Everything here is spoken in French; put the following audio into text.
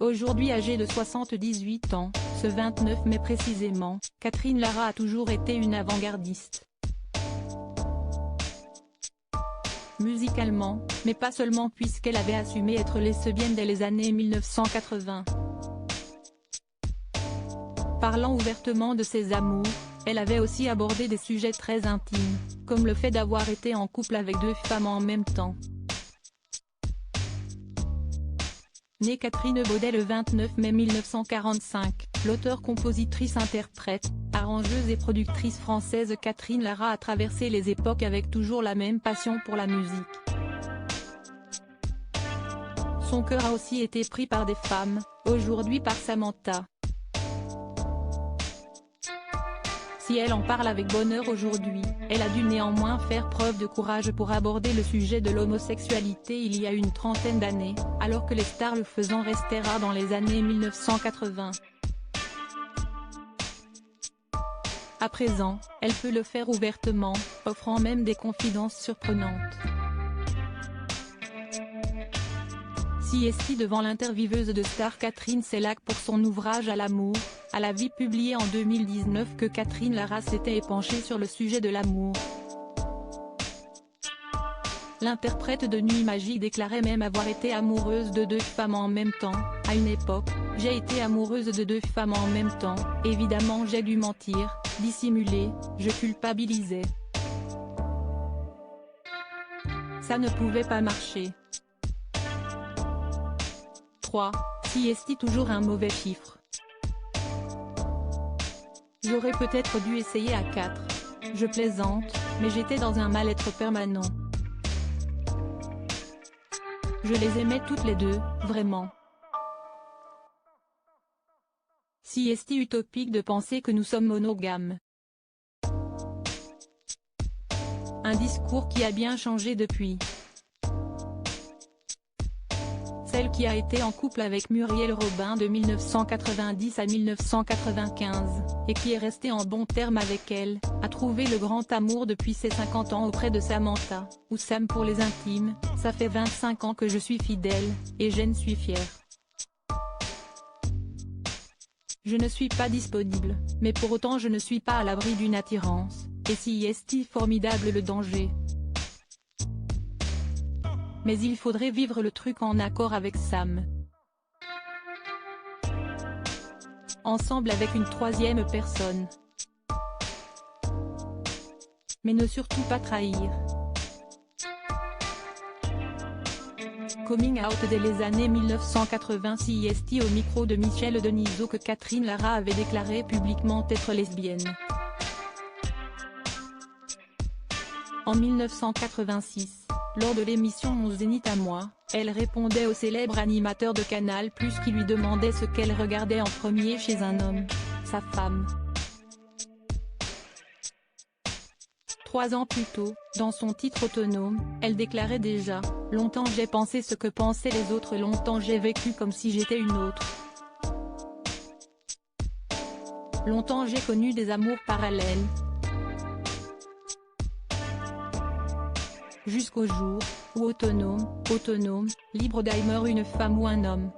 Aujourd'hui âgée de 78 ans, ce 29 mai précisément, Catherine Lara a toujours été une avant-gardiste. Musicalement, mais pas seulement puisqu'elle avait assumé être lesbienne dès les années 1980. Parlant ouvertement de ses amours, elle avait aussi abordé des sujets très intimes, comme le fait d'avoir été en couple avec 2 femmes en même temps. Née Catherine Baudet le 29 mai 1945, l'auteure-compositrice-interprète, arrangeuse et productrice française Catherine Lara a traversé les époques avec toujours la même passion pour la musique. Son cœur a aussi été pris par des femmes, aujourd'hui par Samantha. Si elle en parle avec bonheur aujourd'hui, elle a dû néanmoins faire preuve de courage pour aborder le sujet de l'homosexualité il y a une trentaine d'années, alors que les stars le faisant restaient rares dans les années 1980. À présent, elle peut le faire ouvertement, offrant même des confidences surprenantes. Si devant l'intervieweuse de Star Catherine Sellac pour son ouvrage À l'amour, à la vie publié en 2019 que Catherine Lara s'était épanchée sur le sujet de l'amour. L'interprète de Nuit Magique déclarait même avoir été amoureuse de 2 femmes en même temps. À une époque, j'ai été amoureuse de 2 femmes en même temps, évidemment j'ai dû mentir, dissimuler, je culpabilisais. Ça ne pouvait pas marcher. 3. Si toujours un mauvais chiffre. J'aurais peut-être dû essayer à 4. Je plaisante, mais j'étais dans un mal-être permanent. Je les aimais toutes les 2, vraiment. Si utopique de penser que nous sommes monogames. Un discours qui a bien changé depuis. Celle qui a été en couple avec Muriel Robin de 1990 à 1995, et qui est restée en bons termes avec elle, a trouvé le grand amour depuis ses 50 ans auprès de Samantha, ou Sam pour les intimes. Ça fait 25 ans que je suis fidèle, et j'en suis fière. Je ne suis pas disponible, mais pour autant je ne suis pas à l'abri d'une attirance, et si formidable le danger. Mais il faudrait vivre le truc en accord avec Sam. Ensemble avec une 3e personne. Mais ne surtout pas trahir. Coming out dès les années 1980 si au micro de Michel Denisot que Catherine Lara avait déclaré publiquement être lesbienne. En 1986. Lors de l'émission Mon Zénith à moi, elle répondait au célèbre animateur de Canal+ qui lui demandait ce qu'elle regardait en premier chez un homme, sa femme. 3 ans plus tôt, dans son titre autonome, elle déclarait déjà « Longtemps j'ai pensé ce que pensaient les autres, longtemps j'ai vécu comme si j'étais une autre. Longtemps j'ai connu des amours parallèles. Jusqu'au jour, où autonome, libre d'aimer une femme ou un homme.